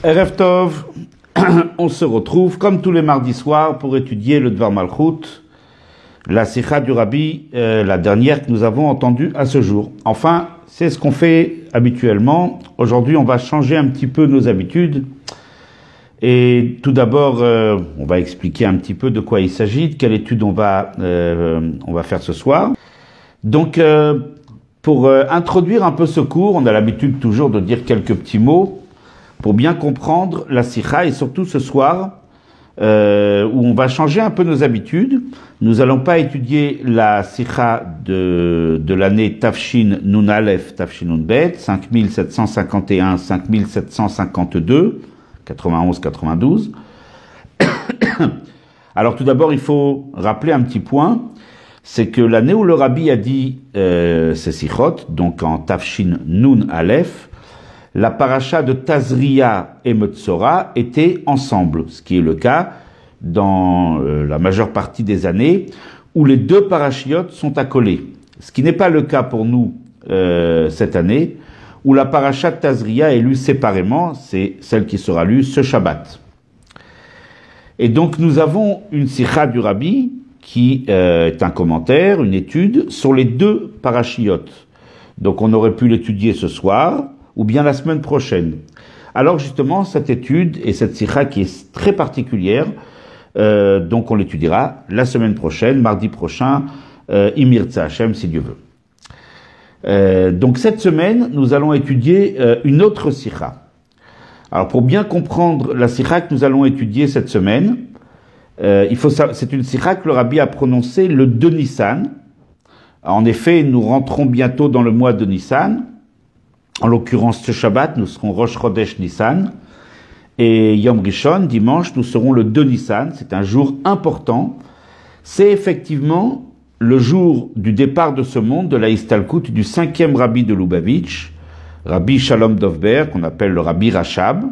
Erev Tov, on se retrouve comme tous les mardis soirs pour étudier le Dvar Malchut, la Sikha du Rabbi, la dernière que nous avons entendue à ce jour. Enfin, c'est ce qu'on fait habituellement. Aujourd'hui, on va changer un petit peu nos habitudes. Et tout d'abord, on va expliquer un petit peu de quoi il s'agit, de quelle étude on va faire ce soir. Donc, pour introduire un peu ce cours, on a l'habitude toujours de dire quelques petits mots pour bien comprendre la Sikha, et surtout ce soir, où on va changer un peu nos habitudes. Nous allons pas étudier la Sikha de l'année Tafshin Nun Aleph, Tafshin Nun Bet, 5751, 5752, 91-92. Alors tout d'abord, il faut rappeler un petit point, c'est que l'année où le Rabbi a dit ces Sikhot, donc en Tafshin Nun Aleph, la paracha de Tazria et Metzora étaient ensemble, ce qui est le cas dans la majeure partie des années où les deux parachiotes sont accolés. Ce qui n'est pas le cas pour nous cette année, où la paracha de Tazria est lue séparément, c'est celle qui sera lue ce Shabbat. Et donc nous avons une sikha du Rabbi qui est un commentaire, une étude sur les deux parachiotes. Donc on aurait pu l'étudier ce soir, ou bien la semaine prochaine. Alors justement, cette étude et cette sikha qui est très particulière, donc on l'étudiera la semaine prochaine, mardi prochain, Imirtza Hashem, si Dieu veut. Donc cette semaine, nous allons étudier une autre sikha. Alors pour bien comprendre la sikha que nous allons étudier cette semaine, c'est une sikha que le Rabbi a prononcée le 2 Nissan. En effet, nous rentrons bientôt dans le mois de Nissan. En l'occurrence, ce Shabbat, nous serons Rosh Chodesh Nissan. Et Yom Rishon, dimanche, nous serons le 2 Nissan. C'est un jour important. C'est effectivement le jour du départ de ce monde, de la Istalkut, du 5e Rabbi de Lubavitch, Rabbi Shalom Dovber, qu'on appelle le Rabbi Rachab,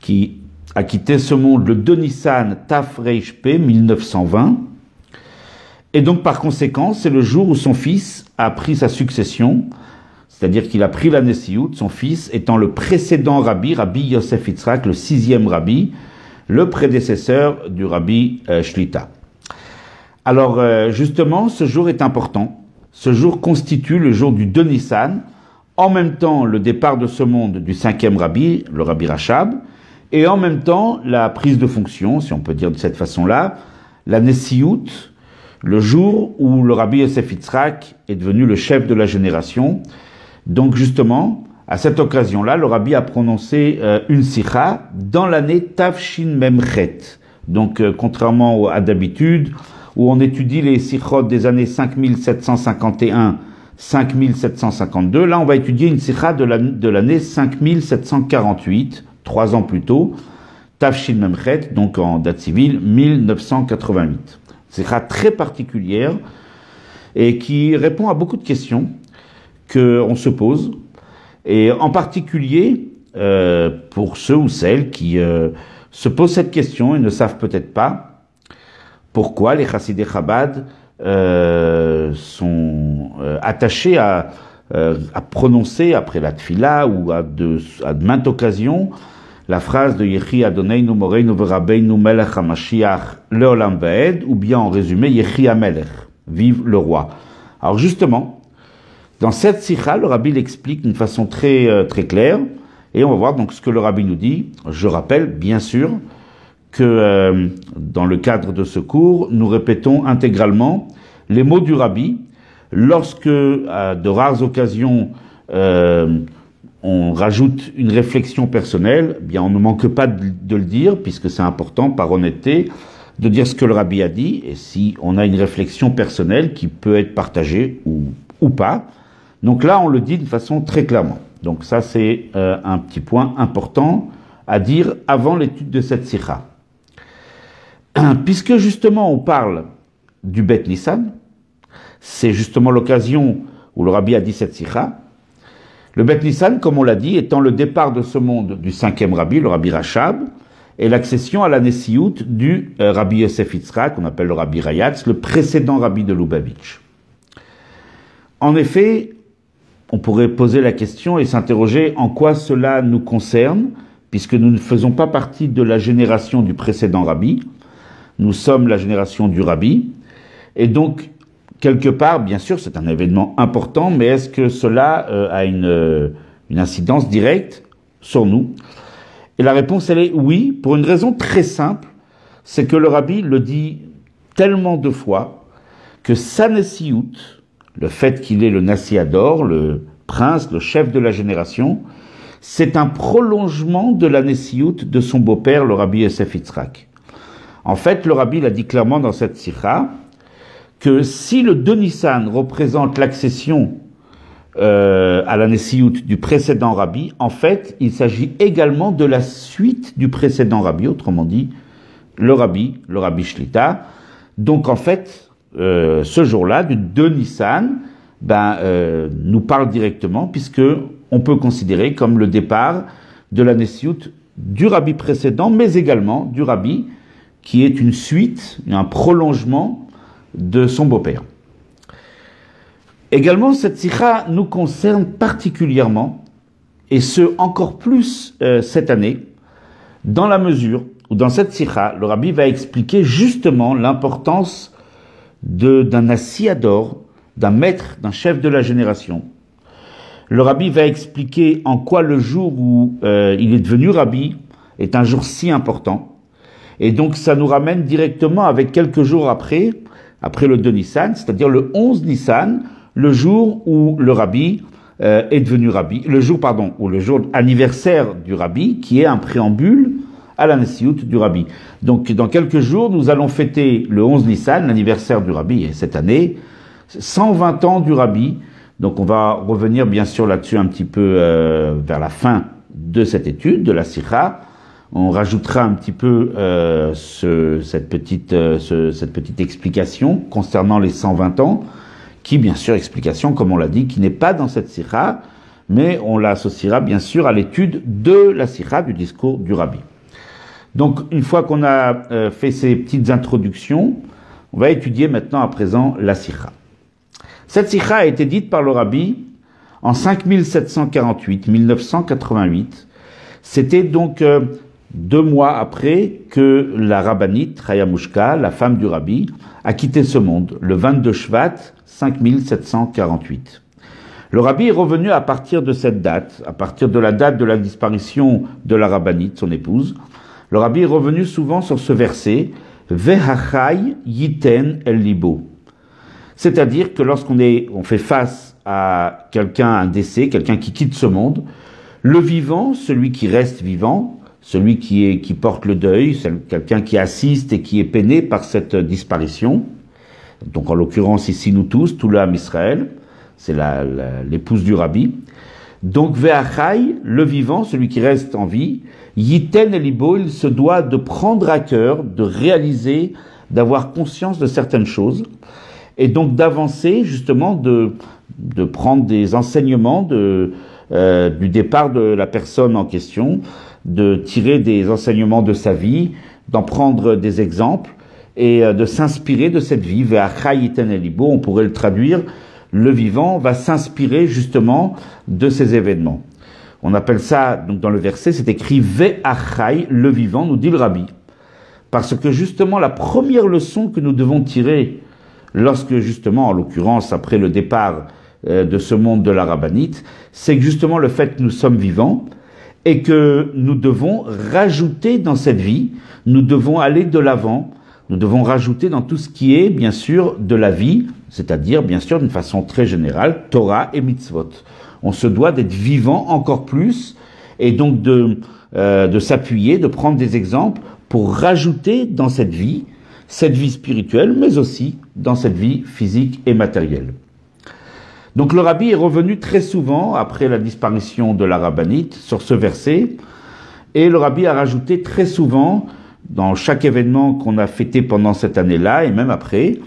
qui a quitté ce monde le 2 Nissan Taf Reish P 1920. Et donc, par conséquent, c'est le jour où son fils a pris sa succession, c'est-à-dire qu'il a pris la Nessiout, son fils étant le précédent Rabbi, Rabbi Yosef Yitzhak, le 6e Rabbi, le prédécesseur du Rabbi Shlita. Alors, justement, ce jour est important. Ce jour constitue le jour du 2 Nissan, en même temps le départ de ce monde du 5e Rabbi, le Rabbi Rachab, et en même temps la prise de fonction, si on peut dire de cette façon-là, la Nessiout, le jour où le Rabbi Yosef Yitzhak est devenu le chef de la génération. Donc justement, à cette occasion-là, le Rabbi a prononcé une sikha dans l'année Tafshin Memchet. Donc contrairement à d'habitude, où on étudie les sikhot des années 5751, 5752, là on va étudier une sikha de l'année 5748, 3 ans plus tôt, Tafshin Memchet, donc en date civile, 1988. Sikha très particulière et qui répond à beaucoup de questions qu'on se pose, et en particulier pour ceux ou celles qui se posent cette question et ne savent peut-être pas pourquoi les Chassidei Chabad sont attachés à prononcer après la tfila ou à de maintes occasions la phrase de Yechi Adoneinu Moreinu Verabeinu Melech HaMashiach Leolam Vaed, ou bien en résumé Yechi HaMelech, vive le roi. Alors justement, dans cette sikha, le Rabbi l'explique d'une façon très claire, et on va voir donc ce que le Rabbi nous dit. Je rappelle, bien sûr, que dans le cadre de ce cours, nous répétons intégralement les mots du Rabbi. Lorsque, à de rares occasions, on rajoute une réflexion personnelle, eh bien on ne manque pas de le dire, puisque c'est important, par honnêteté, de dire ce que le Rabbi a dit, et si on a une réflexion personnelle qui peut être partagée ou pas. Donc là, on le dit de façon très clairement. Donc ça, c'est un petit point important à dire avant l'étude de cette sikha. Puisque justement, on parle du Bet Nissan, c'est justement l'occasion où le Rabbi a dit cette sikha. Le Bet Nissan, comme on l'a dit, étant le départ de ce monde du 5e Rabbi, le Rabbi Rachab, et l'accession à la Nessiout du Rabbi Yosef Yitzhak, qu'on appelle le Rabbi Rayatz, le précédent Rabbi de Lubavitch. En effet, on pourrait poser la question et s'interroger en quoi cela nous concerne, puisque nous ne faisons pas partie de la génération du précédent rabbi, nous sommes la génération du rabbi, et donc, quelque part, bien sûr, c'est un événement important, mais est-ce que cela a une incidence directe sur nous? Et la réponse, elle est oui, pour une raison très simple, c'est que le rabbi le dit tellement de fois que sa Nessiout, le fait qu'il est le Nassiador, le prince, le chef de la génération, c'est un prolongement de la Nessiout de son beau-père, le rabbi Yosef Yitzhak. En fait, le rabbi l'a dit clairement dans cette sikha, que si le 2 Nissan représente l'accession à la Nessiout du précédent rabbi, en fait, il s'agit également de la suite du précédent rabbi, autrement dit, le rabbi Shlita. Donc, en fait, ce jour-là, du 2 Nissan, nous parle directement, puisque on peut considérer comme le départ de la Nessiout du rabbi précédent, mais également du rabbi qui est une suite, un prolongement de son beau-père. Également, cette sikha nous concerne particulièrement, et ce encore plus cette année, dans la mesure où dans cette sikha, le rabbi va expliquer justement l'importance d'un Nassiador, d'un maître, d'un chef de la génération. Le rabbi va expliquer en quoi le jour où il est devenu rabbi est un jour si important. Et donc ça nous ramène directement avec quelques jours après le 2 Nissan, c'est-à-dire le 11 Nissan, le jour où le rabbi est devenu rabbi, le jour anniversaire du rabbi, qui est un préambule à la Nessiout du rabbi. Donc dans quelques jours, nous allons fêter le 11 Nissan, l'anniversaire du rabbi, et cette année, 120 ans du rabbi. Donc on va revenir bien sûr là-dessus un petit peu vers la fin de cette étude, de la sikha. On rajoutera un petit peu cette petite explication concernant les 120 ans, qui bien sûr, explication, comme on l'a dit, qui n'est pas dans cette sikha, mais on l'associera bien sûr à l'étude de la sikha, du discours du rabbi. Donc une fois qu'on a fait ces petites introductions, on va étudier maintenant à présent la sikha. Cette sikha a été dite par le rabbi en 5748-1988. C'était donc 2 mois après que la rabbinite Chaya Mushka, la femme du rabbi, a quitté ce monde, le 22 Shvat 5748. Le rabbi est revenu à partir de cette date, à partir de la date de la disparition de la rabbinite, son épouse. Le rabbi est revenu souvent sur ce verset « Vehachai yiten el libo ». C'est-à-dire que lorsqu'on fait face à quelqu'un, un décès, quelqu'un qui quitte ce monde, le vivant, celui qui reste vivant, celui qui porte le deuil, quelqu'un qui assiste et qui est peiné par cette disparition, donc en l'occurrence ici nous tous, tout le Ham Israël, c'est l'épouse du rabbi. Donc Ve'achai, le vivant, celui qui reste en vie, Yiten elibo, il se doit de prendre à cœur, de réaliser, d'avoir conscience de certaines choses, et donc d'avancer justement, de prendre des enseignements du départ de la personne en question, de tirer des enseignements de sa vie, d'en prendre des exemples et de s'inspirer de cette vie. Ve'achai yiten elibo, on pourrait le traduire, le vivant va s'inspirer justement de ces événements. On appelle ça, donc dans le verset, c'est écrit Ve'achai, le vivant, nous dit le rabbi. Parce que justement, la première leçon que nous devons tirer lorsque justement, en l'occurrence, après le départ de ce monde de la rabbinite, c'est que justement le fait que nous sommes vivants et que nous devons rajouter dans cette vie, nous devons aller de l'avant, nous devons rajouter dans tout ce qui est, bien sûr, de la vie, c'est-à-dire, bien sûr, d'une façon très générale, Torah et mitzvot. On se doit d'être vivant encore plus et donc de s'appuyer, de prendre des exemples pour rajouter dans cette vie spirituelle, mais aussi dans cette vie physique et matérielle. Donc le rabbi est revenu très souvent, après la disparition de la rabbinite, sur ce verset, et le rabbi a rajouté très souvent, dans chaque événement qu'on a fêté pendant cette année-là, et même après,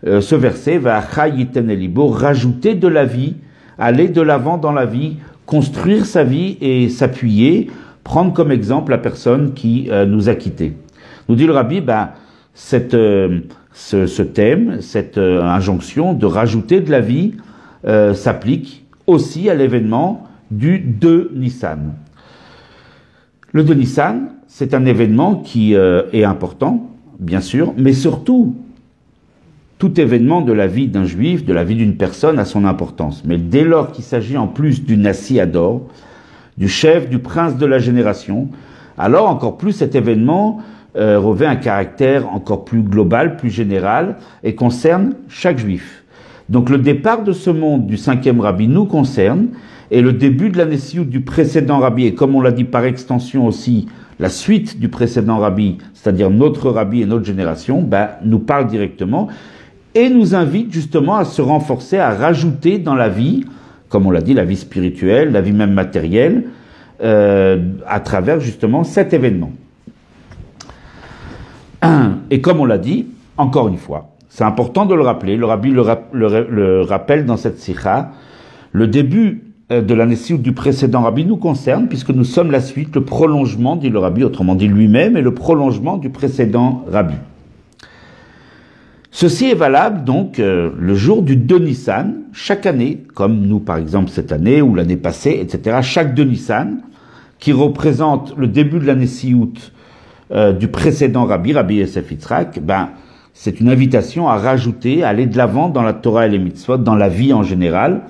ce verset va yiten elibo, rajouter de la vie, aller de l'avant dans la vie, construire sa vie et s'appuyer, prendre comme exemple la personne qui nous a quittés. Nous dit le rabbi, ce thème, cette injonction de rajouter de la vie s'applique aussi à l'événement du 2 Nissan. Le de Nissan, c'est un événement qui est important, bien sûr, mais surtout, tout événement de la vie d'un juif, de la vie d'une personne a son importance. Mais dès lors qu'il s'agit en plus du Nassi Ador, du chef, du prince de la génération, alors encore plus cet événement revêt un caractère encore plus global, plus général, et concerne chaque juif. Donc le départ de ce monde du 5e rabbi nous concerne, et le début de la Nessiout du précédent rabbi, et comme on l'a dit par extension aussi, la suite du précédent rabbi, c'est-à-dire notre rabbi et notre génération, nous parle directement, et nous invite justement à se renforcer, à rajouter dans la vie, comme on l'a dit, la vie spirituelle, la vie même matérielle, à travers justement cet événement. Et comme on l'a dit, encore une fois, c'est important de le rappeler, le rabbi le rappelle dans cette sikha, le début de la Nessiout du précédent rabbi nous concerne, puisque nous sommes la suite, le prolongement, dit le rabbi, autrement dit lui-même, et le prolongement du précédent rabbi. Ceci est valable donc le jour du 2 Nissan, chaque année, comme nous par exemple cette année ou l'année passée, etc. Chaque 2 Nissan, qui représente le début de la Nessiout du précédent rabbi, Rabbi Yosef Yitzhak, c'est une invitation à rajouter, à aller de l'avant dans la Torah et les mitzvot, dans la vie en général,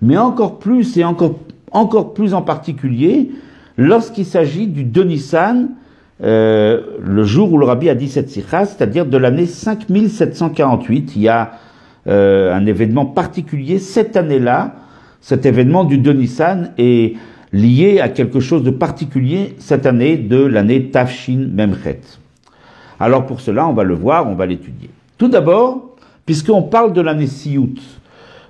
mais encore plus et encore plus en particulier lorsqu'il s'agit du 2 Nissan, le jour où le rabbi a dit cette sikha, c'est-à-dire de l'année 5748. Il y a un événement particulier cette année-là. Cet événement du 2 Nissan est lié à quelque chose de particulier cette année de l'année Tafshin Memchet. Alors pour cela, on va le voir, on va l'étudier. Tout d'abord, puisqu'on parle de la Nessiout,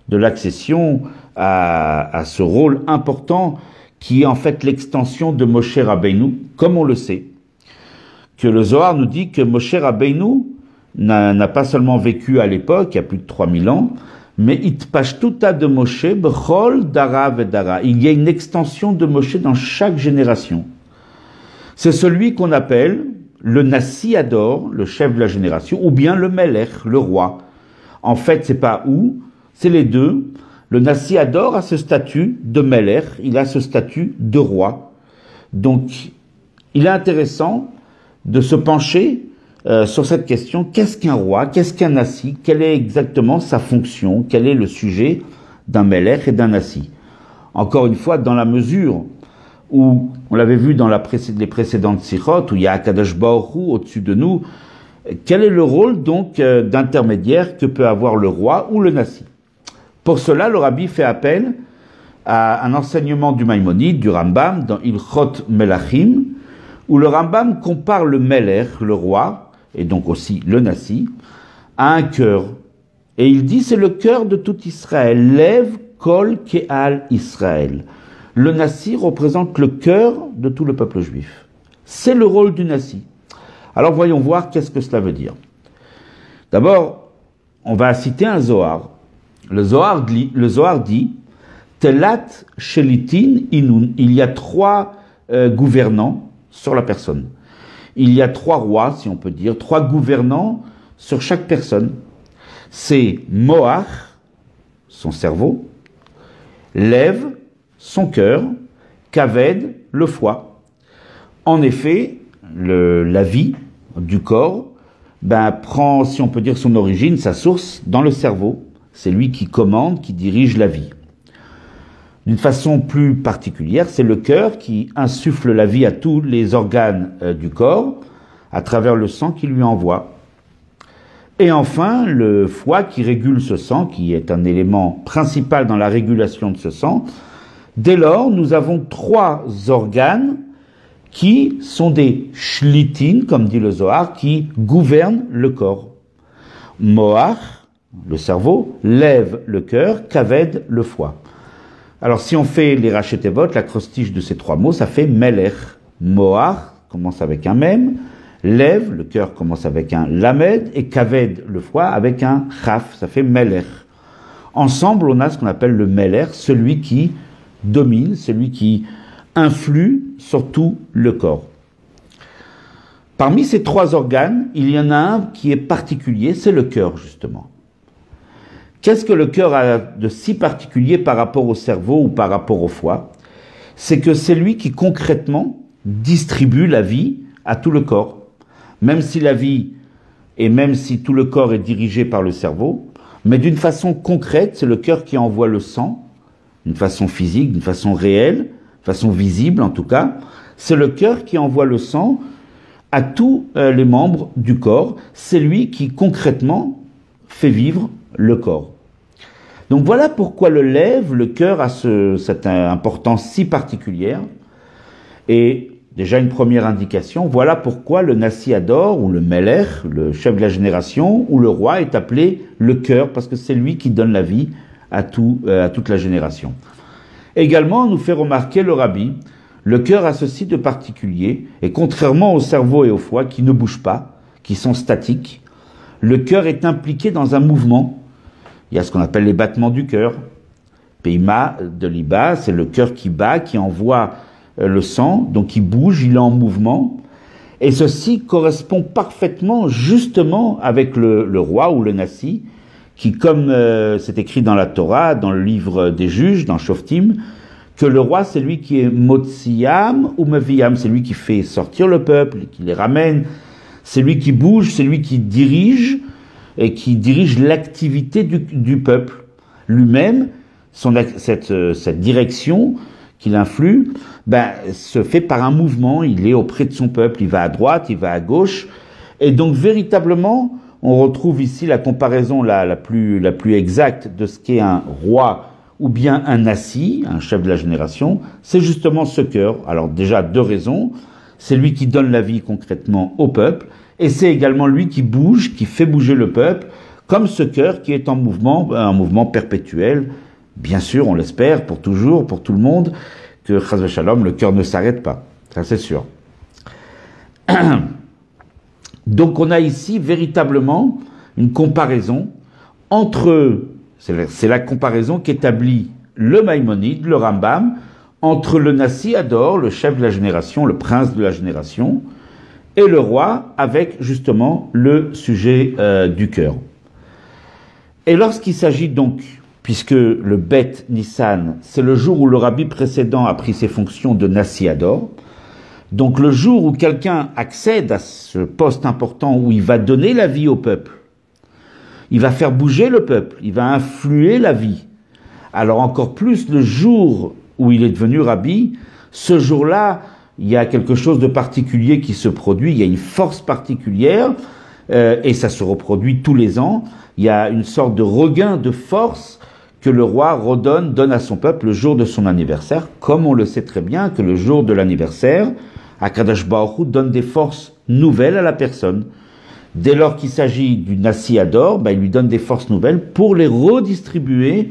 de l'accession à ce rôle important qui est en fait l'extension de Moshe Rabbeinu, comme on le sait, que le Zohar nous dit que Moshe Rabbeinu n'a pas seulement vécu à l'époque, il y a plus de 3000 ans, mais Itpashtuta de Moshe b'chol dara vedara. Il y a une extension de Moshe dans chaque génération. C'est celui qu'on appelle le Nassi Ador, le chef de la génération, ou bien le Melech, le roi. En fait, c'est pas où, c'est les deux. Le Nassi Ador a ce statut de Melech, il a ce statut de roi. Donc, il est intéressant de se pencher sur cette question, qu'est-ce qu'un roi, qu'est-ce qu'un Nassi, quelle est exactement sa fonction, quel est le sujet d'un Melech et d'un Nassi. Encore une fois, dans la mesure où, on l'avait vu dans les précédentes sikhot, où il y a Akadosh Baruch Hu au-dessus de nous, quel est le rôle donc d'intermédiaire que peut avoir le roi ou le Nassi. Pour cela, le rabbi fait appel à un enseignement du Maïmonide, du Rambam, dans Ilchot Melachim, où le Rambam compare le Melech, le roi, et donc aussi le Nassi, à un cœur. Et il dit, c'est le cœur de tout Israël. Lev kol ke'al Israël. Le Nassi représente le cœur de tout le peuple juif. C'est le rôle du Nassi. Alors voyons voir qu'est-ce que cela veut dire. D'abord, on va citer un Zohar. Le Zohar dit, Telat Shelitin Inun. Il y a 3 gouvernants sur la personne. Il y a 3 rois, si on peut dire, 3 gouvernants sur chaque personne. C'est Moach, son cerveau, Lev, son cœur, Kaved, le foie. En effet, la vie du corps prend, si on peut dire, son origine, sa source, dans le cerveau. C'est lui qui commande, qui dirige la vie. D'une façon plus particulière, c'est le cœur qui insuffle la vie à tous les organes du corps, à travers le sang qu'il lui envoie. Et enfin, le foie qui régule ce sang, qui est un élément principal dans la régulation de ce sang. Dès lors, nous avons 3 organes qui sont des shlitin, comme dit le Zohar, qui gouvernent le corps. Moach, le cerveau, Lev, le cœur, Kaved, le foie. Alors si on fait les rachetevot, l'acrostiche de ces 3 mots, ça fait Melech. Moach commence avec un Mem, Lev, le cœur commence avec un Lamed, et Kaved, le foie, avec un Chaf, ça fait Melech. Ensemble, on a ce qu'on appelle le Melech, celui qui domine, celui qui influe sur tout le corps. Parmi ces 3 organes, il y en a un qui est particulier, c'est le cœur justement. Qu'est-ce que le cœur a de si particulier par rapport au cerveau ou par rapport au foie? C'est que c'est lui qui concrètement distribue la vie à tout le corps. Même si la vie et même si tout le corps est dirigé par le cerveau, mais d'une façon concrète, c'est le cœur qui envoie le sang, d'une façon physique, d'une façon réelle, façon visible en tout cas, c'est le cœur qui envoie le sang à tous les membres du corps, c'est lui qui concrètement fait vivre le corps. Donc voilà pourquoi le cœur a cette importance si particulière. Et déjà une première indication, voilà pourquoi le Nassi Ador, ou le Meler, le chef de la génération, ou le roi est appelé le cœur, parce que c'est lui qui donne la vie à toute la génération. Également, nous fait remarquer le Rabbi, le cœur a ceci de particulier, et contrairement au cerveau et au foie qui ne bougent pas, qui sont statiques, le cœur est impliqué dans un mouvement. Il y a ce qu'on appelle les battements du cœur. Peima de Liba, c'est le cœur qui bat, qui envoie le sang, donc il bouge, il est en mouvement. Et ceci correspond parfaitement, justement, avec le roi ou le Nassi, qui, comme c'est écrit dans la Torah, dans le livre des juges, dans Shoftim, que le roi, c'est lui qui est Motsiam ou Meviam, c'est lui qui fait sortir le peuple, qui les ramène, c'est lui qui bouge, c'est lui qui dirige, et qui dirige l'activité du peuple. Lui-même, cette direction qu'il influe, se fait par un mouvement, il est auprès de son peuple, il va à droite, il va à gauche, et donc véritablement, on retrouve ici la comparaison la plus exacte de ce qu'est un roi ou bien un Nassi, un chef de la génération, c'est justement ce cœur. Alors déjà, deux raisons, c'est lui qui donne la vie concrètement au peuple, et c'est également lui qui bouge, qui fait bouger le peuple, comme ce cœur qui est en mouvement, un mouvement perpétuel, bien sûr, on l'espère, pour toujours, pour tout le monde, que Chas v'Shalom, le cœur ne s'arrête pas, ça c'est sûr. Donc on a ici véritablement une comparaison entre, c'est la comparaison qu'établit le Maïmonide, le Rambam, entre le Nassi Ador, le chef de la génération, le prince de la génération, et le roi, avec justement le sujet du cœur. Et lorsqu'il s'agit donc, puisque le Bet Nissan, c'est le jour où le rabbi précédent a pris ses fonctions de Nassi Ador, donc le jour où quelqu'un accède à ce poste important où il va donner la vie au peuple, il va faire bouger le peuple, il va influer la vie. Alors encore plus le jour où il est devenu rabbi, ce jour-là, il y a quelque chose de particulier qui se produit, il y a une force particulière, et ça se reproduit tous les ans. Il y a une sorte de regain de force que le roi donne à son peuple le jour de son anniversaire, comme on le sait très bien que le jour de l'anniversaire, Akadosh Baruch Hu donne des forces nouvelles à la personne. Dès lors qu'il s'agit du Nassi Ador, il lui donne des forces nouvelles pour les redistribuer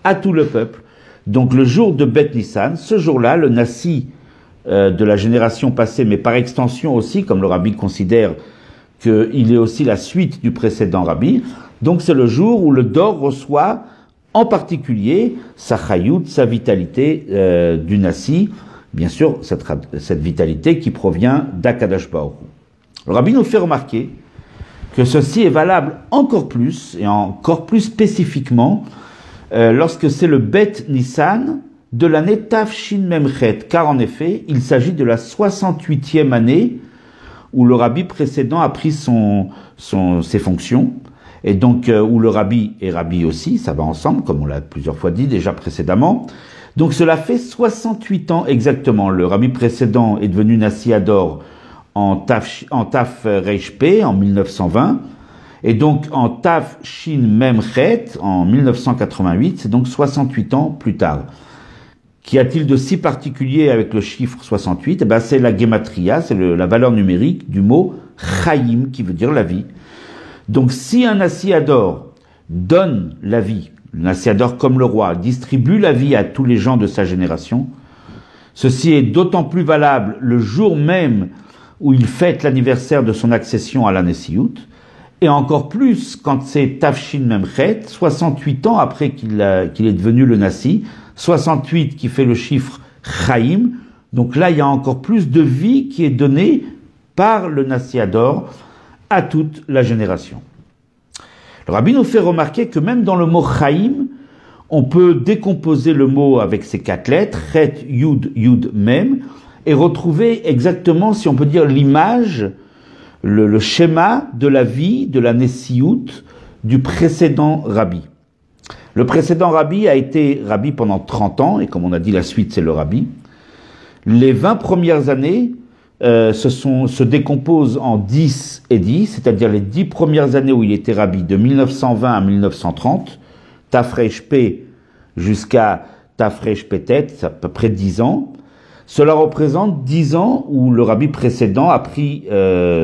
à tout le peuple. Donc le jour de Bet Nissan, ce jour-là, le Nassi de la génération passée, mais par extension aussi, comme le rabbi considère qu'il est aussi la suite du précédent rabbi, donc c'est le jour où le Dor reçoit en particulier sa chayout, sa vitalité du Nassi, bien sûr cette vitalité qui provient d'Akadosh Baruch Hu. Le rabbi nous fait remarquer que ceci est valable encore plus, et encore plus spécifiquement, lorsque c'est le Bet Nissan de l'année Tafshin Memchet, car en effet, il s'agit de la 68e année où le rabbi précédent a pris ses fonctions, et donc où le rabbi est rabbi aussi, ça va ensemble, comme on l'a plusieurs fois dit déjà précédemment. Donc cela fait 68 ans exactement. Le rabbi précédent est devenu Nassi Ador en Taf Reish P en 1920, et donc en Taf Shin Memchet en 1988, c'est donc 68 ans plus tard. Qu'y a-t-il de si particulier avec le chiffre 68 ? C'est la gematria, c'est la valeur numérique du mot Chaim, qui veut dire la vie. Donc si un Nassi Ador donne la vie, le Nassi Ador comme le roi, distribue la vie à tous les gens de sa génération, ceci est d'autant plus valable le jour même où il fête l'anniversaire de son accession à la Nessiout, et encore plus quand c'est Tafshin Memchet, 68 ans après qu'il est devenu le Nassi, 68 qui fait le chiffre Chaim, donc là il y a encore plus de vie qui est donnée par le Nassi Ador à toute la génération. Le rabbi nous fait remarquer que même dans le mot Chaim, on peut décomposer le mot avec ses 4 lettres, Chet, Yud, Yud, Mem, et retrouver exactement, si on peut dire, l'image, le schéma de la vie, de la Nessiout du précédent rabbi. Le précédent rabbi a été rabbi pendant 30 ans, et comme on a dit, la suite c'est le rabbi. Les 20 premières années se décomposent en 10 et 10, c'est-à-dire les 10 premières années où il était rabbi, de 1920 à 1930, Tafresh P jusqu'à Tafresh Petet, c'est à peu près 10 ans. Cela représente 10 ans où le rabbi précédent a pris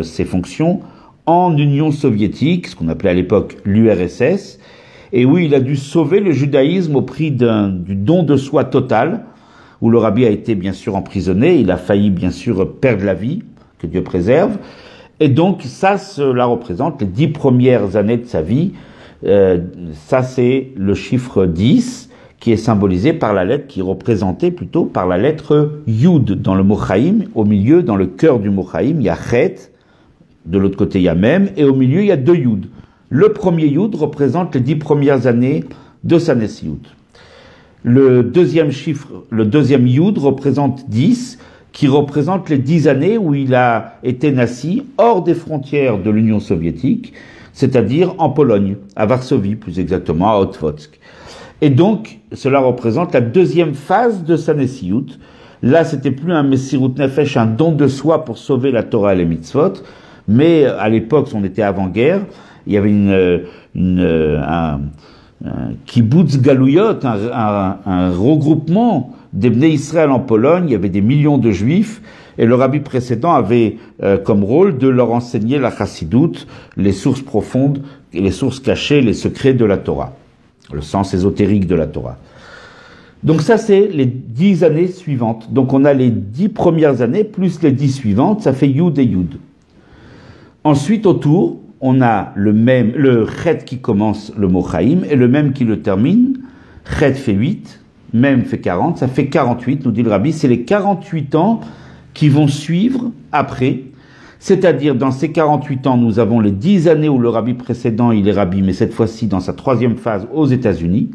ses fonctions en Union soviétique, ce qu'on appelait à l'époque l'URSS, et où il a dû sauver le judaïsme au prix du don de soi total, où le rabbi a été bien sûr emprisonné, il a failli bien sûr perdre la vie, que Dieu préserve, et donc ça, cela représente les 10 premières années de sa vie, ça c'est le chiffre 10, qui est symbolisé par la lettre, qui est représentée plutôt par la lettre Yud dans le mot Chaim, au milieu, dans le cœur du mot Chaim, il y a Chet, de l'autre côté il y a Mem, et au milieu il y a 2 Yud. Le premier Yud représente les 10 premières années de sa Nessiout. Le deuxième Yud représente 10, qui représente les 10 années où il a été nassi hors des frontières de l'Union soviétique, c'est-à-dire en Pologne, à Varsovie plus exactement, à Otwock. Et donc, cela représente la deuxième phase de sa Nessiout. Là, c'était plus un Messirut Nefesh, un don de soi pour sauver la Torah et les mitzvot, mais à l'époque, on était avant-guerre, il y avait un kibbutz galouyot, un regroupement des Bnei Israël en Pologne, il y avait des millions de juifs, et le rabbi précédent avait comme rôle de leur enseigner la chassidoute, les sources profondes, les sources cachées, les secrets de la Torah, le sens ésotérique de la Torah. Donc ça, c'est les 10 années suivantes. Donc on a les 10 premières années, plus les 10 suivantes, ça fait Yud et Yud. Ensuite, autour, on a le Chet qui commence le mot Chaim, et le Mem qui le termine. Chet fait 8, Mem fait 40, ça fait 48, nous dit le rabbi. C'est les 48 ans qui vont suivre après. C'est-à-dire, dans ces 48 ans, nous avons les 10 années où le rabbi précédent, il est rabbi, mais cette fois-ci dans sa troisième phase aux États-Unis,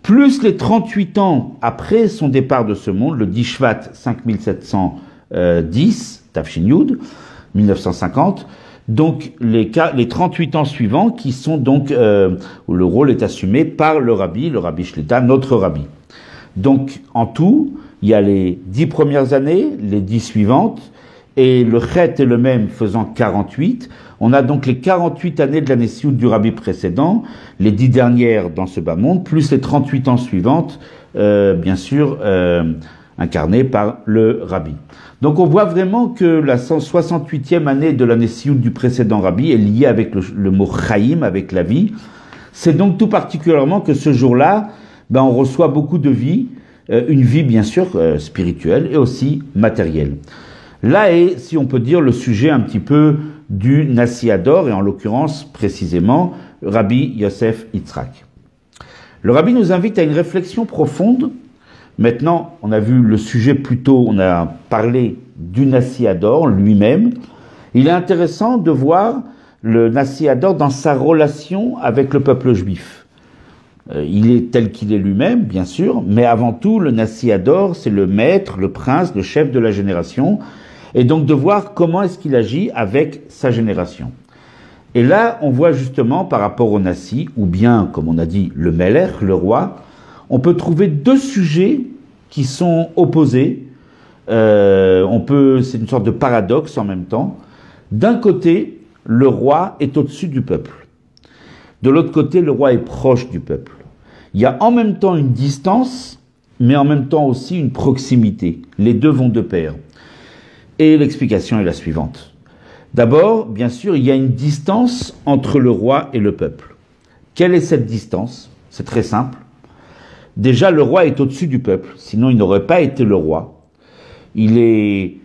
plus les 38 ans après son départ de ce monde, le 10 Shvat 5710, Tafshin Yud, 1950, donc les 38 ans suivants qui sont donc où le rôle est assumé par le rabbi Shlita, notre rabbi. Donc en tout, il y a les 10 premières années, les 10 suivantes, et le Chet est le même faisant 48. On a donc les 48 années de la Nessiout du rabbi précédent, les 10 dernières dans ce bas monde, plus les 38 ans suivantes, bien sûr, incarnées par le rabbi. Donc on voit vraiment que la 168e année de la Nessiout du précédent rabbi est liée avec le mot Chaim, avec la vie. C'est donc tout particulièrement que ce jour-là, on reçoit beaucoup de vie, une vie bien sûr spirituelle et aussi matérielle. Là est, si on peut dire, le sujet un petit peu du Nassi Ador, et en l'occurrence précisément Rabbi Yosef Yitzhak. Le rabbi nous invite à une réflexion profonde. Maintenant, on a vu le sujet plus tôt, on a parlé du Nassi Ador lui-même. Il est intéressant de voir le Nassi Ador dans sa relation avec le peuple juif. Il est tel qu'il est lui-même, bien sûr, mais avant tout, le Nassi Ador, c'est le maître, le prince, le chef de la génération, et donc de voir comment est-ce qu'il agit avec sa génération. Et là, on voit justement par rapport au Nassi, ou bien, comme on a dit, le Melech, le roi, on peut trouver 2 sujets qui sont opposés. C'est une sorte de paradoxe en même temps. D'un côté, le roi est au-dessus du peuple. De l'autre côté, le roi est proche du peuple. Il y a en même temps une distance, mais en même temps aussi une proximité. Les deux vont de pair. Et l'explication est la suivante. D'abord, bien sûr, il y a une distance entre le roi et le peuple. Quelle est cette distance? C'est très simple. Déjà, le roi est au-dessus du peuple, sinon il n'aurait pas été le roi. Il est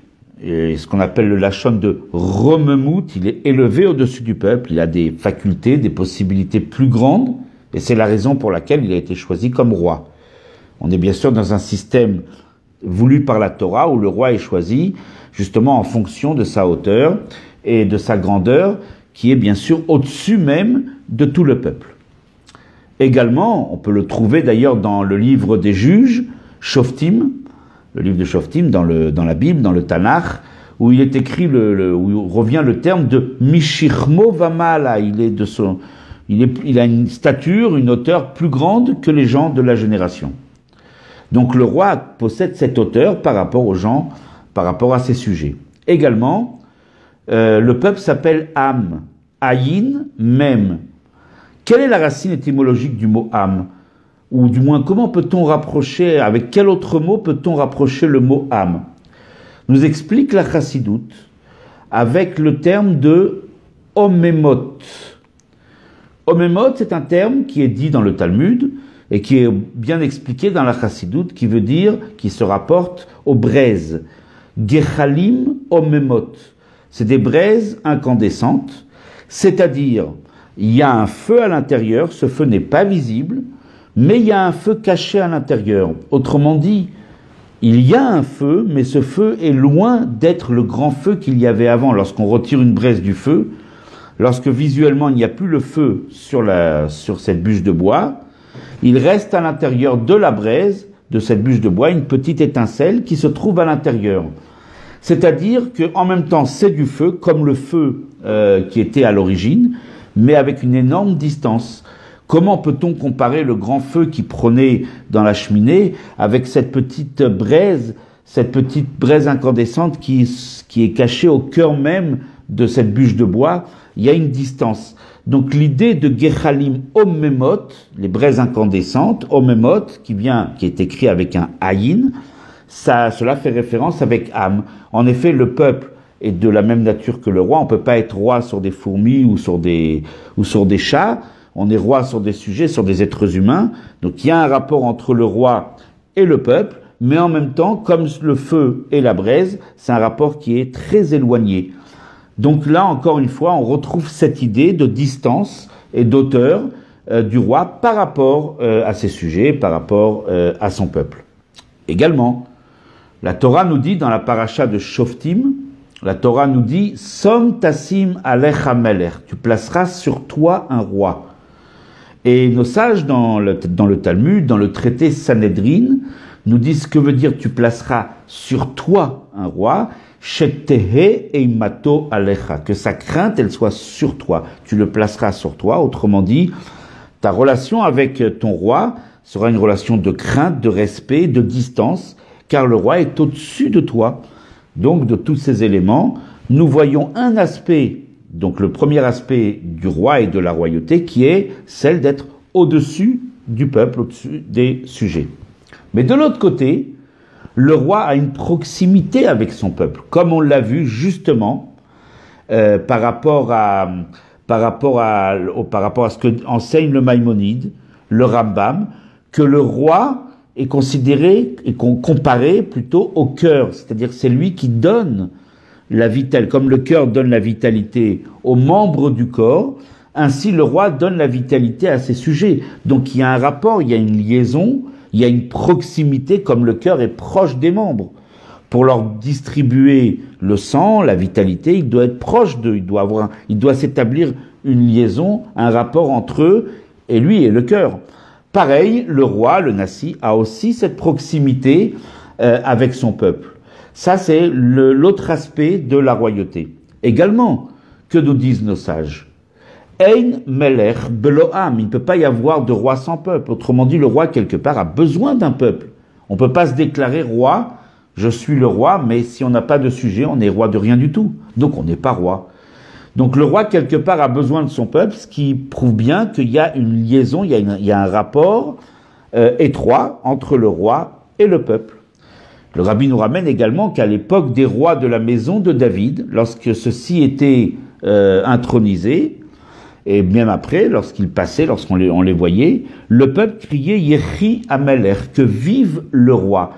ce qu'on appelle le lachon de Romemout, il est élevé au-dessus du peuple, il a des facultés, des possibilités plus grandes, et c'est la raison pour laquelle il a été choisi comme roi. On est bien sûr dans un système voulu par la Torah, où le roi est choisi justement en fonction de sa hauteur et de sa grandeur, qui est bien sûr au-dessus même de tout le peuple. Également, on peut le trouver d'ailleurs dans le livre des juges, Shoftim, le livre de Shoftim, dans la Bible, dans le Tanakh, où il est écrit, où revient le terme de Mishirmo Vamala. Il a une stature, une hauteur plus grande que les gens de la génération. Donc le roi possède cette hauteur par rapport aux gens, par rapport à ses sujets. Également, le peuple s'appelle Am, Ayin, Mem. Quelle est la racine étymologique du mot Am? Ou du moins, comment peut-on rapprocher, avec quel autre mot peut-on rapprocher le mot Am? Nous explique la Chassidoute avec le terme de Omemot. Omemot, c'est un terme qui est dit dans le Talmud et qui est bien expliqué dans la Chassidoute, qui veut dire, qui se rapporte aux braises. Gechalim Omemot. C'est des braises incandescentes, c'est-à-dire, il y a un feu à l'intérieur, ce feu n'est pas visible, mais il y a un feu caché à l'intérieur. Autrement dit, il y a un feu, mais ce feu est loin d'être le grand feu qu'il y avait avant. Lorsqu'on retire une braise du feu, lorsque visuellement il n'y a plus le feu sur cette bûche de bois, il reste à l'intérieur de la braise, de cette bûche de bois, une petite étincelle qui se trouve à l'intérieur. C'est-à-dire qu'en même temps, c'est du feu, comme le feu qui était à l'origine, mais avec une énorme distance. Comment peut-on comparer le grand feu qui prenait dans la cheminée avec cette petite braise incandescente qui est cachée au cœur même de cette bûche de bois? Il y a une distance. Donc l'idée de Gechalim Omemot, les braises incandescentes, Omemot, qui est écrit avec un Ayin, cela fait référence avec Am. En effet, le peuple est de la même nature que le roi. On ne peut pas être roi sur des fourmis ou sur des chats. On est roi sur des sujets, sur des êtres humains. Donc il y a un rapport entre le roi et le peuple, mais en même temps, comme le feu et la braise, c'est un rapport qui est très éloigné. Donc là, encore une fois, on retrouve cette idée de distance et d'auteur du roi par rapport à ses sujets, par rapport à son peuple. Également, la Torah nous dit dans la paracha de Shoftim, la Torah nous dit « Som tasim alecha melech » tu placeras sur toi un roi. Et nos sages dans le Talmud, dans le traité Sanhedrin, nous disent ce que veut dire « tu placeras sur toi un roi » Shetehe eimato alecha, que sa crainte, elle soit sur toi. Tu le placeras sur toi. Autrement dit, ta relation avec ton roi sera une relation de crainte, de respect, de distance, car le roi est au-dessus de toi. Donc, de tous ces éléments, nous voyons un aspect, donc le premier aspect du roi et de la royauté, qui est celle d'être au-dessus du peuple, au-dessus des sujets. Mais de l'autre côté, le roi a une proximité avec son peuple, comme on l'a vu justement par rapport à ce que enseigne le Maïmonide, le Rambam, que le roi est considéré et comparé plutôt au cœur, c'est-à-dire que c'est lui qui donne la vitalité, comme le cœur donne la vitalité aux membres du corps, ainsi le roi donne la vitalité à ses sujets. Donc il y a un rapport, il y a une liaison, il y a une proximité, comme le cœur est proche des membres. Pour leur distribuer le sang, la vitalité, il doit être proche d'eux, il doit s'établir une liaison, un rapport entre eux et lui et le cœur. Pareil, le roi, le Nassi, a aussi cette proximité avec son peuple. Ça, c'est l'autre aspect de la royauté. Également, que nous disent nos sages? Ein melech beloam, il ne peut pas y avoir de roi sans peuple. Autrement dit, le roi, quelque part, a besoin d'un peuple. On ne peut pas se déclarer roi, je suis le roi, mais si on n'a pas de sujet, on est roi de rien du tout. Donc on n'est pas roi. Donc le roi, quelque part, a besoin de son peuple, ce qui prouve bien qu'il y a une liaison, il y a un rapport étroit entre le roi et le peuple. Le rabbi nous ramène également qu'à l'époque des rois de la maison de David, lorsque ceux-ci étaient intronisés, et même après, lorsqu'ils passaient, lorsqu'on les voyait, le peuple criait « Yechi Amelech » que vive le roi.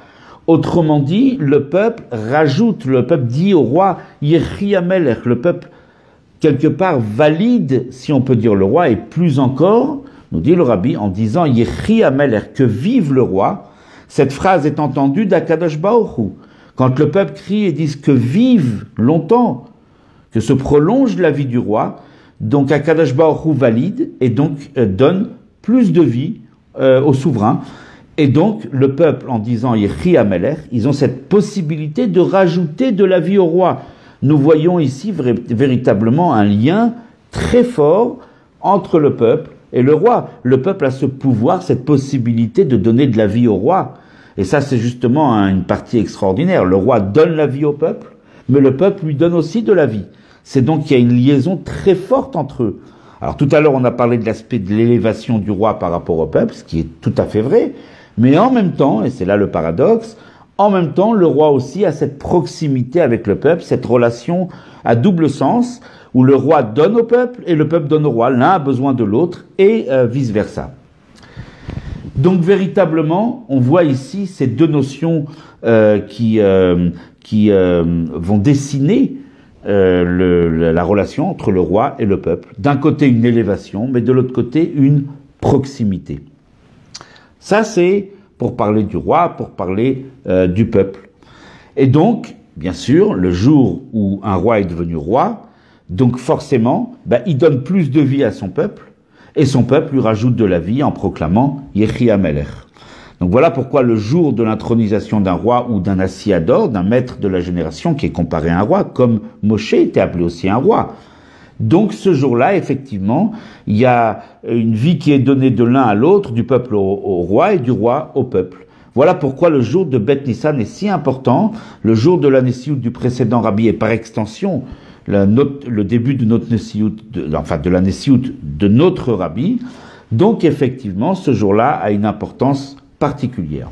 Autrement dit, le peuple dit au roi « Yechi Amelech », le peuple quelque part valide, si on peut dire le roi, et plus encore, nous dit le rabbi, en disant « Yechi Amelech », que vive le roi. Cette phrase est entendue d'Akadosh Baruch Hu. Quand le peuple crie et dit que vive longtemps, que se prolonge la vie du roi, donc Akadosh Baruch Hu valide et donc donne plus de vie au souverain. Et donc, le peuple, en disant Yechi Amelech, ils ont cette possibilité de rajouter de la vie au roi. Nous voyons ici véritablement un lien très fort entre le peuple et le roi. Le peuple a ce pouvoir, cette possibilité de donner de la vie au roi. Et ça, c'est justement une partie extraordinaire. Le roi donne la vie au peuple, mais le peuple lui donne aussi de la vie. C'est donc qu'il y a une liaison très forte entre eux. Alors tout à l'heure, on a parlé de l'aspect de l'élévation du roi par rapport au peuple, ce qui est tout à fait vrai. Mais en même temps, et c'est là le paradoxe, en même temps, le roi aussi a cette proximité avec le peuple, cette relation à double sens, où le roi donne au peuple et le peuple donne au roi. L'un a besoin de l'autre et vice-versa. Donc véritablement, on voit ici ces deux notions qui vont dessiner la relation entre le roi et le peuple. D'un côté une élévation, mais de l'autre côté une proximité. Ça c'est pour parler du roi, pour parler du peuple. Et donc, bien sûr, le jour où un roi est devenu roi, donc forcément, il donne plus de vie à son peuple, et son peuple lui rajoute de la vie en proclamant Yechi Amelech. Donc voilà pourquoi le jour de l'intronisation d'un roi ou d'un Nassiador, d'un maître de la génération qui est comparé à un roi, comme Moshe était appelé aussi un roi. Donc ce jour-là, effectivement, il y a une vie qui est donnée de l'un à l'autre, du peuple au roi et du roi au peuple. Voilà pourquoi le jour de Beth Nissan est si important, le jour de la Nessiout du précédent Rabbi et par extension le début de notre Nessiout, de la Nessiout de notre Rabbi. Donc effectivement, ce jour-là a une importance particulière.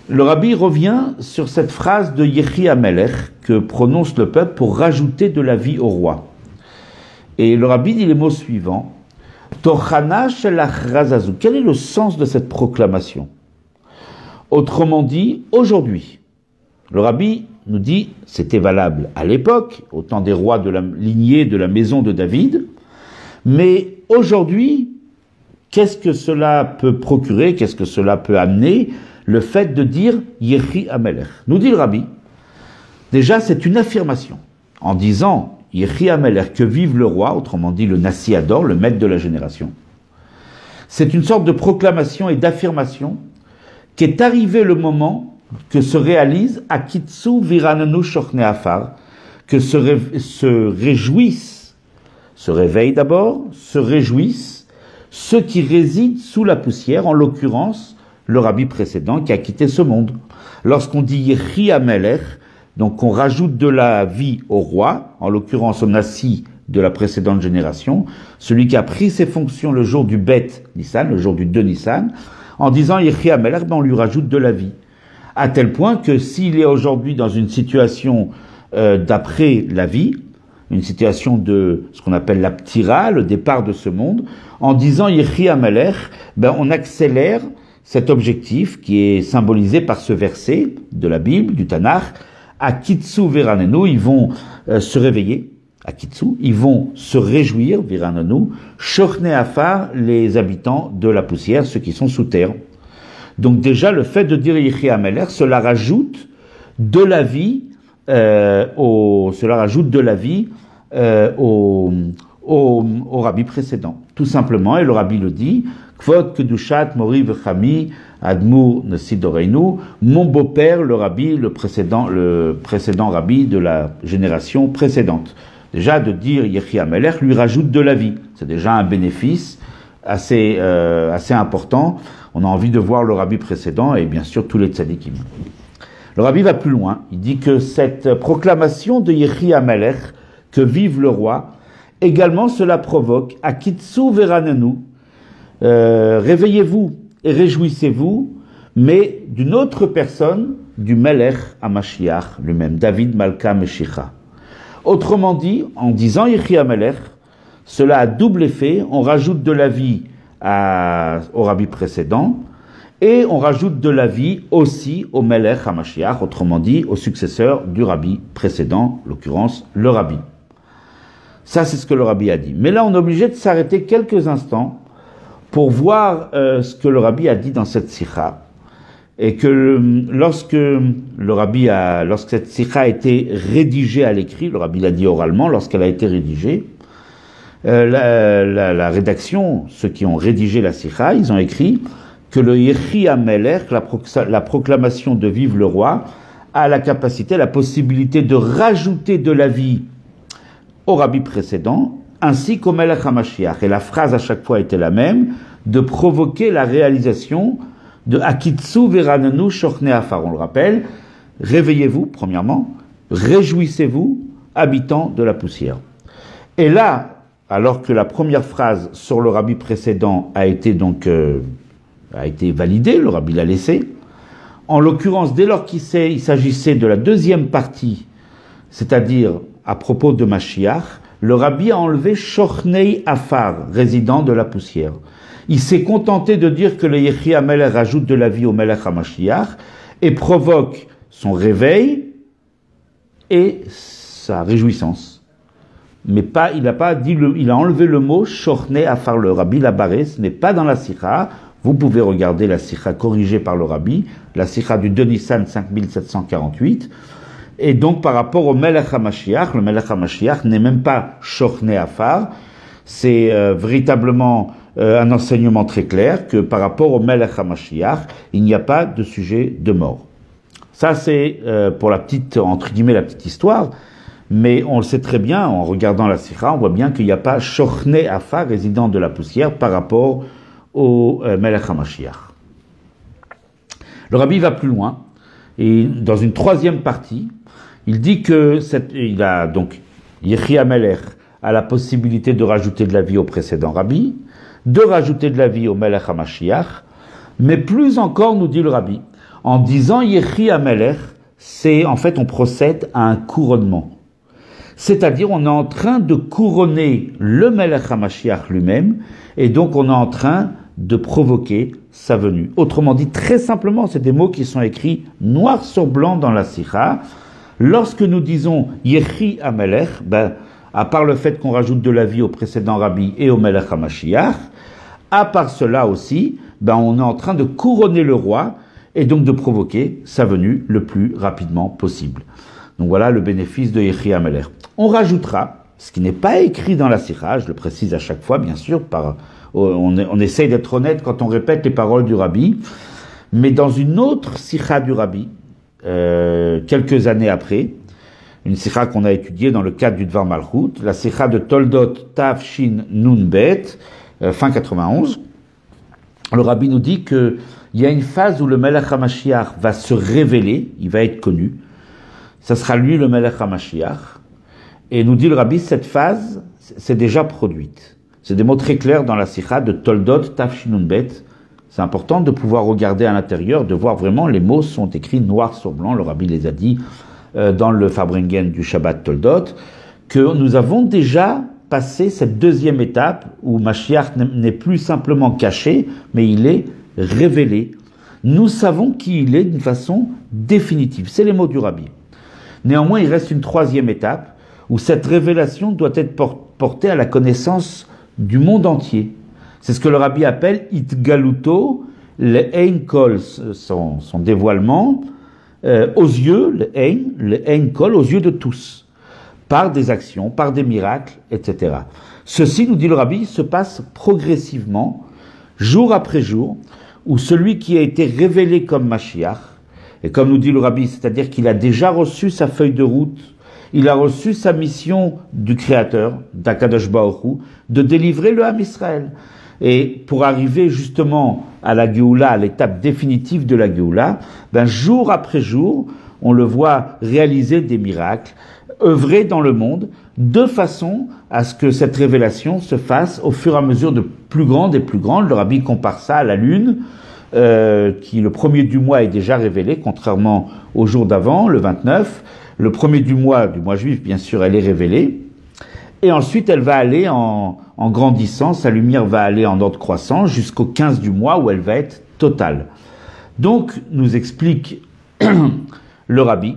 Le Rabbi revient sur cette phrase de Yechi Amelech que prononce le peuple pour rajouter de la vie au roi. Et le Rabbi dit les mots suivants. Tochana shelach razazu. Quel est le sens de cette proclamation? Autrement dit, aujourd'hui. Le Rabbi nous dit, c'était valable à l'époque, au temps des rois de la lignée de la maison de David, mais aujourd'hui, qu'est-ce que cela peut procurer, qu'est-ce que cela peut amener, le fait de dire Yechi Amelech? Nous dit le Rabbi, déjà c'est une affirmation, en disant Yechi Amelech, que vive le roi, autrement dit le Nassiador, le maître de la génération. C'est une sorte de proclamation et d'affirmation qu'est arrivé le moment que se réalise Akitsu Virananu Shochne Afar, que se réjouissent, se réveillent d'abord, se réjouissent ceux qui résident sous la poussière, en l'occurrence le rabbi précédent qui a quitté ce monde. Lorsqu'on dit Yechi Amelech, donc on rajoute de la vie au roi, en l'occurrence au Nassi de la précédente génération, celui qui a pris ses fonctions le jour du Beth Nissan, le jour du 2 Nissan, en disant Yechi Amelech, on lui rajoute de la vie. À tel point que s'il est aujourd'hui dans une situation d'après la vie, une situation de ce qu'on appelle la ptira, le départ de ce monde, en disant Yechi Amelech, on accélère cet objectif qui est symbolisé par ce verset de la Bible, du Tanakh, Akitsu Viranenu, ils vont se réveiller, Akitsu, ils vont se réjouir, Viranenu, Shochne Afar, les habitants de la poussière, ceux qui sont sous terre. Donc déjà, le fait de dire Yechi Amelech, cela rajoute de la vie, au rabbi précédent, tout simplement. Et le rabbi le dit, Kvod Kedushat Mori Vechami Admur Nesidoreinu, mon beau-père, le précédent rabbi de la génération précédente. Déjà, de dire Yechi Amelech lui rajoute de la vie. C'est déjà un bénéfice assez important. On a envie de voir le rabbi précédent et bien sûr tous les tzadikim. Le rabbi va plus loin. Il dit que cette proclamation de Yechi Amelech, que vive le roi, également cela provoque Akitsu Veranenu, réveillez-vous et réjouissez-vous, mais d'une autre personne, du Melech HaMashiach lui-même, David Malka Meshicha. Autrement dit, en disant Yechi Amelech, cela a double effet, on rajoute de la vie au rabbi précédent, et on rajoute de la vie aussi au Melech HaMashiach, autrement dit, au successeur du rabbi précédent, en l'occurrence le rabbi. Ça, c'est ce que le rabbi a dit. Mais là, on est obligé de s'arrêter quelques instants pour voir ce que le rabbi a dit dans cette sikha. Et que lorsque cette sikha a été rédigée à l'écrit, le rabbi l'a dit oralement, lorsqu'elle a été rédigée, la rédaction, ceux qui ont rédigé la sikha, ils ont écrit que le Yechi Amelech, la proclamation de vive le roi, a la capacité, la possibilité de rajouter de la vie au rabbi précédent, ainsi qu'au Melech HaMashiach. Et la phrase à chaque fois était la même, de provoquer la réalisation de Akitsu Verananu Shochne Afar. On le rappelle, réveillez-vous, premièrement, réjouissez-vous, habitants de la poussière. Et là, alors que la première phrase sur le rabbi précédent a été validée, le rabbi l'a laissée, en l'occurrence, dès lors qu'il s'agissait de la deuxième partie, c'est-à-dire à propos de Mashiach, le rabbi a enlevé Shochnei Afar, résident de la poussière. Il s'est contenté de dire que le Yechi HaMelech rajoute de la vie au Melech HaMashiach et provoque son réveil et sa réjouissance. Mais il a enlevé le mot Shochnei Afar, le rabbi l'a barré, ce n'est pas dans la sikha. Vous pouvez regarder la sikha corrigée par le rabbi, la sikha du 2 Nissan 5748. Et donc, par rapport au Melech HaMashiach, le Melech HaMashiach n'est même pas Shochnei Afar. C'est véritablement un enseignement très clair que par rapport au Melech HaMashiach, il n'y a pas de sujet de mort. Ça, c'est pour la petite, entre guillemets, la petite histoire. Mais on le sait très bien, en regardant la sikha, on voit bien qu'il n'y a pas Shochnei Afar, résident de la poussière, par rapport au Melech HaMashiach. Le rabbi va plus loin, et dans une troisième partie, il dit que Yechi HaMelech a la possibilité de rajouter de la vie au précédent rabbi, de rajouter de la vie au Melech HaMashiach, mais plus encore, nous dit le rabbi, en disant Yechi HaMelech, on procède à un couronnement. C'est-à-dire, on est en train de couronner le Melech HaMashiach lui-même, et donc on est en train de provoquer sa venue. Autrement dit, très simplement, c'est des mots qui sont écrits noir sur blanc dans la sikha. Lorsque nous disons Yechi HaMelech, à part le fait qu'on rajoute de la vie au précédent rabbi et au Melech HaMashiach, à part cela aussi, on est en train de couronner le roi et donc de provoquer sa venue le plus rapidement possible. Donc voilà le bénéfice de Yechi HaMelech. On rajoutera, ce qui n'est pas écrit dans la sikha, je le précise à chaque fois, bien sûr, on essaye d'être honnête quand on répète les paroles du rabbi, mais dans une autre sikha du rabbi, quelques années après, une sikha qu'on a étudiée dans le cadre du Dvar Malchut, la sikha de Toldot Tav Shin Nun Bet, fin 91, le rabbi nous dit qu'il y a une phase où le Melech HaMashiach va se révéler, il va être connu, ça sera lui le Melech HaMashiach, et nous dit le rabbi, cette phase, c'est déjà produite. C'est des mots très clairs dans la sikha de Toldot Tav Shin Nun Bet. C'est important de pouvoir regarder à l'intérieur, de voir vraiment, les mots sont écrits noir sur blanc, le rabbi les a dit dans le Farbrengen du Shabbat Toldot, que nous avons déjà passé cette deuxième étape où Mashiach n'est plus simplement caché, mais il est révélé. Nous savons qui il est d'une façon définitive. C'est les mots du rabbi. Néanmoins, il reste une troisième étape où cette révélation doit être portée à la connaissance du monde entier. C'est ce que le rabbi appelle Itgaluto, le Ein Kol, son dévoilement, aux yeux, le Ein Kol, aux yeux de tous, par des actions, par des miracles, etc. Ceci, nous dit le rabbi, se passe progressivement, jour après jour, où celui qui a été révélé comme Mashiach, et comme nous dit le rabbi, c'est-à-dire qu'il a déjà reçu sa feuille de route, il a reçu sa mission du Créateur, d'Akadosh Baruch Hu, de délivrer le Ham Israël. Et pour arriver justement à la Géoula, à l'étape définitive de la Géoula, jour après jour, on le voit réaliser des miracles, œuvrer dans le monde, de façon à ce que cette révélation se fasse au fur et à mesure de plus grande et plus grande. Le rabbi compare ça à la lune, qui le premier du mois est déjà révélée, contrairement au jour d'avant, le 29. Le premier du mois juif, bien sûr, elle est révélée. Et ensuite, elle va aller en grandissant, sa lumière va aller en ordre croissant jusqu'au 15 du mois où elle va être totale. Donc, nous explique le rabbi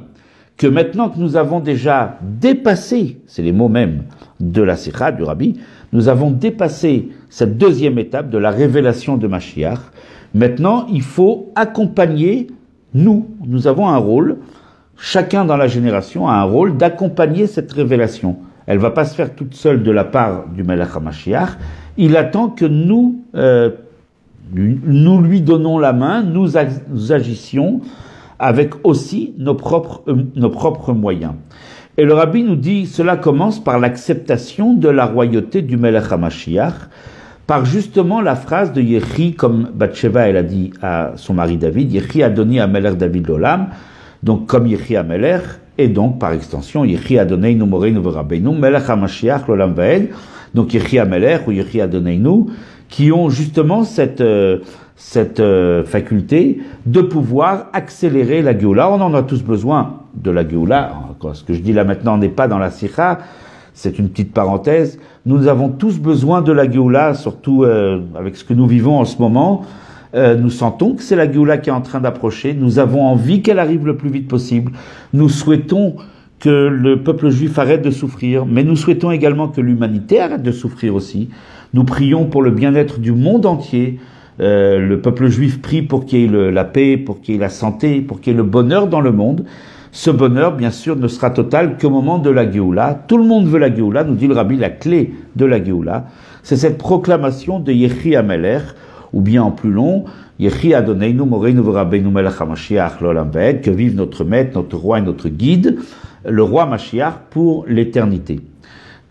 que maintenant que nous avons déjà dépassé, c'est les mots mêmes de la sikha du rabbi, nous avons dépassé cette deuxième étape de la révélation de Mashiach. Maintenant, il faut accompagner nous avons un rôle, chacun dans la génération a un rôle d'accompagner cette révélation. Elle va pas se faire toute seule de la part du Melech HaMashiach. Il attend que nous nous lui donnons la main, nous agissions avec aussi nos propres moyens. Et le Rabbi nous dit, cela commence par l'acceptation de la royauté du Melech HaMashiach, par justement la phrase de Yechi, comme Bathsheba elle a dit à son mari David, Yechi Adoni Amelech David Lolam, donc comme Yechi Amelech, et donc par extension, Yechi Adoneinu Moreinu V'Rabbeinu, Melech HaMashiach Lolam Va'ed, donc Yechi Amelech ou Yechi Adoneinu, qui ont justement cette faculté de pouvoir accélérer la Géoula. On en a tous besoin de la Géoula. Ce que je dis là maintenant n'est pas dans la Sikha, c'est une petite parenthèse. Nous avons tous besoin de la Géoula, surtout avec ce que nous vivons en ce moment. Nous sentons que c'est la Géoula qui est en train d'approcher. Nous avons envie qu'elle arrive le plus vite possible. Nous souhaitons que le peuple juif arrête de souffrir, mais nous souhaitons également que l'humanité arrête de souffrir aussi. Nous prions pour le bien-être du monde entier. Le peuple juif prie pour qu'il y ait la paix, pour qu'il y ait la santé, pour qu'il y ait le bonheur dans le monde. Ce bonheur, bien sûr, ne sera total qu'au moment de la Géoula. Tout le monde veut la Géoula, nous dit le Rabbi, la clé de la Géoula. C'est cette proclamation de Yechi Amelech, ou bien en plus long, Yechi Adoneinu Moreinu V'Rabbeinu Melech HaMashiach L'Olam Va'ed, que vive notre maître, notre roi et notre guide, le roi Mashiach pour l'éternité.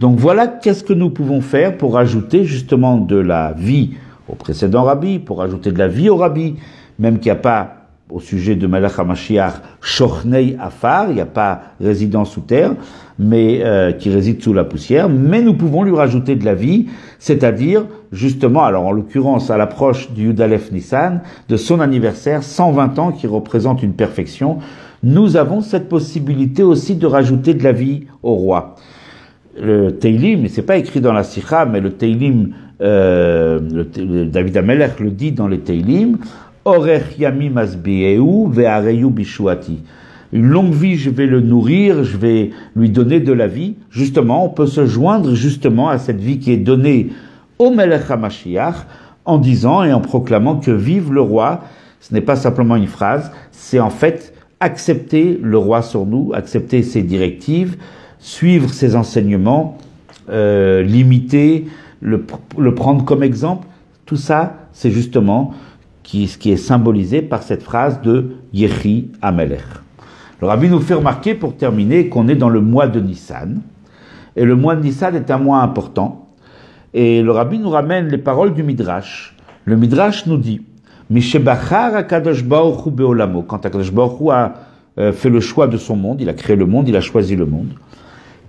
Donc voilà qu'est-ce que nous pouvons faire pour ajouter justement de la vie au précédent Rabbi, pour ajouter de la vie au Rabbi, même qu'il n'y a pas, au sujet de Melech HaMashiach, Shochnei Afar, il n'y a pas résident sous terre, mais qui réside sous la poussière, mais nous pouvons lui rajouter de la vie, c'est-à-dire, justement, alors en l'occurrence, à l'approche du Yud Aleph Nissan, de son anniversaire, 120 ans, qui représente une perfection, nous avons cette possibilité aussi de rajouter de la vie au roi. Le Teilim, c'est pas écrit dans la Sikha, mais le Teilim, David Amelech le dit dans les Teilim, Orech yamim asbieu ve'areyu bishuati. Une longue vie, je vais le nourrir, je vais lui donner de la vie. Justement, on peut se joindre justement à cette vie qui est donnée au Melech HaMashiach en disant et en proclamant que vive le roi. Ce n'est pas simplement une phrase, c'est en fait accepter le roi sur nous, accepter ses directives, suivre ses enseignements, l'imiter, le prendre comme exemple. Tout ça, c'est justement ce qui est symbolisé par cette phrase de Yechi Amelech. Le Rabbi nous fait remarquer, pour terminer, qu'on est dans le mois de Nissan. Et le mois de Nissan est un mois important. Et le Rabbi nous ramène les paroles du Midrash. Le Midrash nous dit, Mishebachar HaKadosh Baruch Hu Be'olamo, quand HaKadosh Baruch Hu a fait le choix de son monde, il a créé le monde, il a choisi le monde.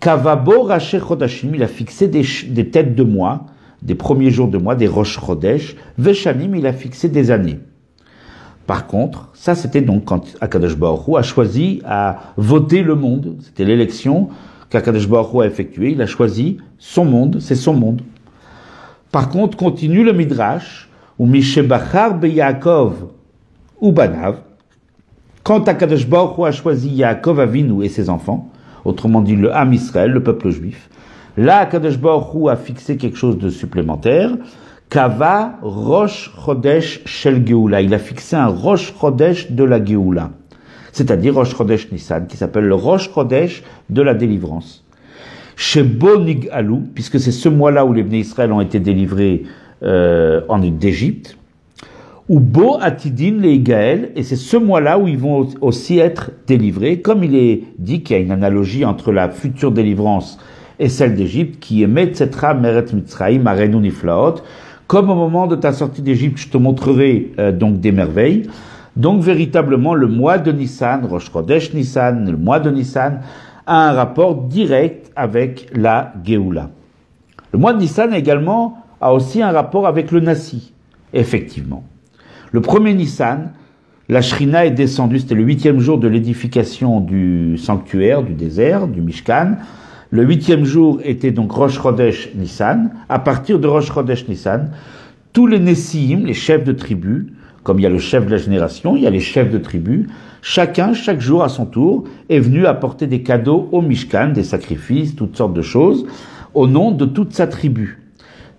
Kavabo Rashi Chodashim, il a fixé des têtes de mois, des premiers jours de mois, des Rosh Chodesh. Veshanim, il a fixé des années. Par contre, ça c'était donc quand HaKadosh Baruch Hu a choisi à voter le monde. C'était l'élection qu'HaKadosh Baruch Hu a effectuée. Il a choisi son monde, c'est son monde. Par contre, continue le Midrash, ou Mishebachar be Yaakov ou Banav, quand HaKadosh Baruch Hu a choisi Yaakov Avinu et ses enfants, autrement dit le Ham Israël, le peuple juif, là HaKadosh Baruch Hu a fixé quelque chose de supplémentaire, Kava Rosh Chodesh Shel Geoula, il a fixé un Rosh Chodesh de la Geoula, c'est-à-dire Rosh Chodesh Nissan, qui s'appelle le Rosh Chodesh de la délivrance. Shebo Nig'alu, puisque c'est ce mois-là où les Bnei Israël ont été délivrés d'Égypte, ou Bo Atidin les Gaël, et c'est ce mois-là où ils vont aussi être délivrés, comme il est dit qu'il y a une analogie entre la future délivrance et celle d'Égypte, qui est Metzetra Meret Mitzraïm Arenu Niflaot, comme au moment de ta sortie d'Égypte, je te montrerai donc des merveilles. Donc véritablement, le mois de Nissan, Rosh Chodesh Nissan, le mois de Nissan, a un rapport direct avec la Géoula. Le mois de Nissan également a aussi un rapport avec le Nassi, effectivement. Le premier Nissan, la Shrina est descendue, c'était le 8e jour de l'édification du sanctuaire, du désert, du Mishkan. Le 8e jour était donc Rosh Chodesh Nissan. À partir de Rosh Chodesh Nissan, tous les Nessiim, les chefs de tribu, comme il y a le chef de la génération, il y a les chefs de tribu, chacun, chaque jour à son tour, est venu apporter des cadeaux au Mishkan, des sacrifices, toutes sortes de choses, au nom de toute sa tribu.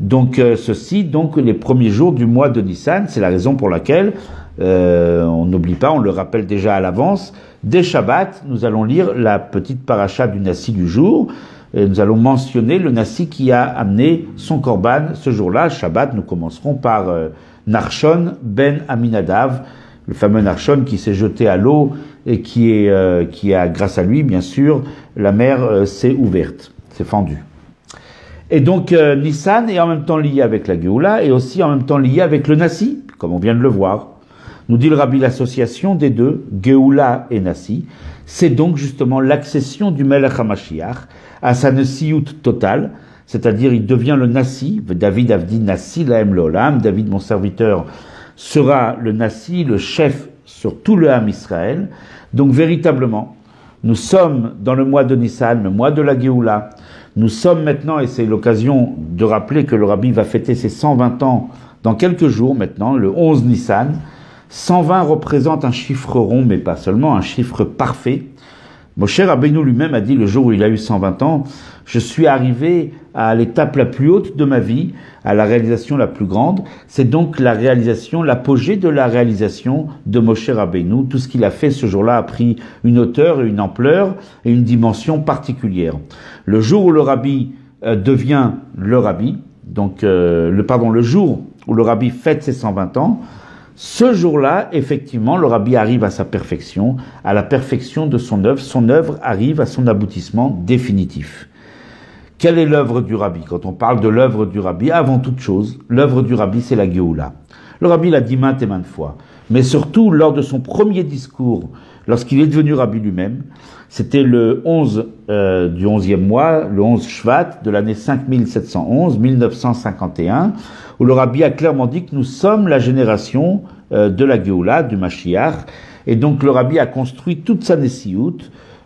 Donc ceci, donc les premiers jours du mois de Nissan, c'est la raison pour laquelle on n'oublie pas, on le rappelle déjà à l'avance, dès Shabbat, nous allons lire la petite paracha du Nassi du jour, Et nous allons mentionner le Nassi qui a amené son korban ce jour-là. Shabbat, nous commencerons par Narshon ben Aminadav, le fameux Narshon qui s'est jeté à l'eau et qui a, grâce à lui, bien sûr, la mer s'est ouverte, s'est fendue. Et donc Nissan est en même temps lié avec la Géoula et aussi en même temps lié avec le Nassi, comme on vient de le voir. Nous dit le Rabbi, l'association des deux, Géoula et Nassi, c'est donc justement l'accession du Melech HaMashiach à sa Nessiout totale, c'est-à-dire il devient le Nassi, David a dit Nassi lahem leolam, David mon serviteur sera le Nassi, le chef sur tout le Ham Israël. Donc véritablement, nous sommes dans le mois de Nissan, le mois de la Géoula. Nous sommes maintenant, et c'est l'occasion de rappeler que le Rabbi va fêter ses 120 ans dans quelques jours maintenant, le 11 Nissan. 120 représente un chiffre rond, mais pas seulement, un chiffre parfait. Moshe Rabbeinu lui-même a dit le jour où il a eu 120 ans, je suis arrivé à l'étape la plus haute de ma vie, à la réalisation la plus grande. C'est donc la réalisation, l'apogée de la réalisation de Moshe Rabbeinu. Tout ce qu'il a fait ce jour-là a pris une hauteur et une ampleur et une dimension particulière. Le jour où le Rabbi devient le Rabbi, donc le jour où le Rabbi fête ses 120 ans, ce jour-là, effectivement, le Rabbi arrive à sa perfection, à la perfection de son œuvre. Son œuvre arrive à son aboutissement définitif. Quelle est l'œuvre du Rabbi? Quand on parle de l'œuvre du Rabbi, avant toute chose, l'œuvre du Rabbi, c'est la Géoula. Le Rabbi l'a dit maintes et maintes fois. Mais surtout, lors de son premier discours, lorsqu'il est devenu Rabbi lui-même, c'était le 11 du 11e mois, le 11 Shvat de l'année 5711, 1951, où le Rabbi a clairement dit que nous sommes la génération de la Géoula, du Mashiach, et donc le Rabbi a construit toute sa Nessiout,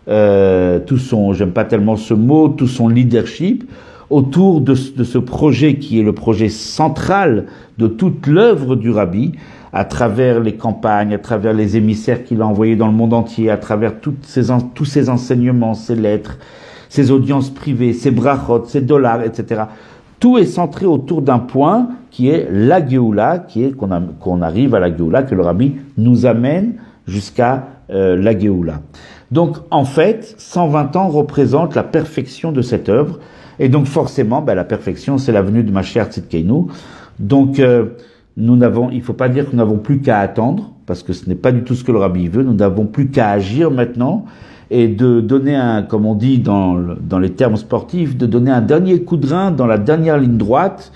tout son, j'aime pas tellement ce mot, tout son leadership, autour de ce projet qui est le projet central de toute l'œuvre du Rabbi, à travers les campagnes, à travers les émissaires qu'il a envoyés dans le monde entier, à travers tous ses enseignements, ses lettres, ses audiences privées, ses brachot, ses dollars, etc. Tout est centré autour d'un point qui est la Géoula, qui est qu'on arrive à la Géoula, que le Rabbi nous amène jusqu'à la Géoula. Donc, en fait, 120 ans représentent la perfection de cette œuvre, et donc forcément, la perfection, c'est la venue de Mashiach Tzidkeinu. Donc, il ne faut pas dire que nous n'avons plus qu'à attendre, parce que ce n'est pas du tout ce que le Rabbi veut. Nous n'avons plus qu'à agir maintenant et de donner comme on dit dans les termes sportifs, de donner un dernier coup de rein dans la dernière ligne droite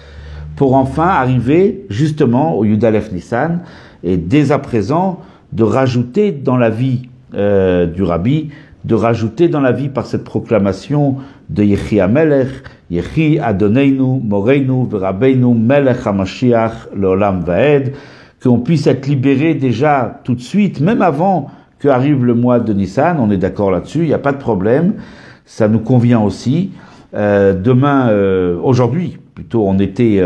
pour enfin arriver justement au Yud Aleph Nissan et dès à présent de rajouter dans la vie du Rabbi, de rajouter dans la vie par cette proclamation de Yechi HaMelech, Yechi Adoneinu, Moreinu, Verabeinu, Melech HaMashiach, Leolam Vaed, qu'on puisse être libéré déjà tout de suite, même avant qu'arrive le mois de Nissan, on est d'accord là-dessus, il n'y a pas de problème, ça nous convient aussi. Aujourd'hui, plutôt on était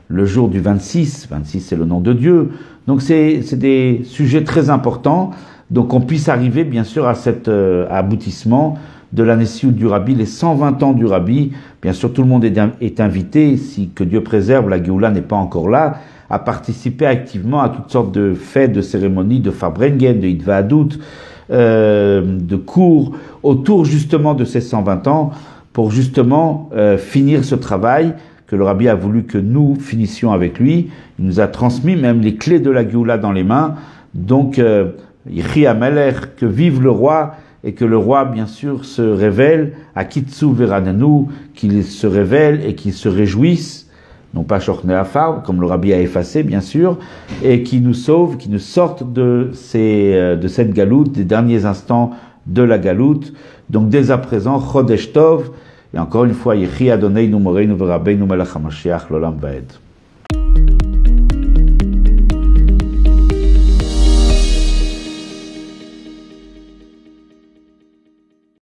le jour du 26 c'est le nom de Dieu, donc c'est des sujets très importants, donc on puisse arriver bien sûr à cet aboutissement de la Nessiout du Rabbi, les 120 ans du Rabbi. Bien sûr, tout le monde est invité, si que Dieu préserve, la Géoula n'est pas encore là, à participer activement à toutes sortes de fêtes, de cérémonies, de Farbrengen, de Hitva'adut, de cours, autour justement de ces 120 ans, pour justement finir ce travail que le Rabbi a voulu que nous finissions avec lui. Il nous a transmis même les clés de la Géoula dans les mains. Donc, Yechi HaMelech, que vive le roi, et que le roi, bien sûr, se révèle, à Kitsu Verananu, qu'il se révèle et qu'il se réjouisse, non pas Shornei Afar, comme le Rabbi a effacé, bien sûr, et qui nous sauve, qui nous sorte de cette galoute, des derniers instants de la galoute. Donc, dès à présent, Chodesh Tov, et encore une fois, Yechi Adoneinu Moreinu Verabeinu Melech HaMashiach L'Olam Vaed.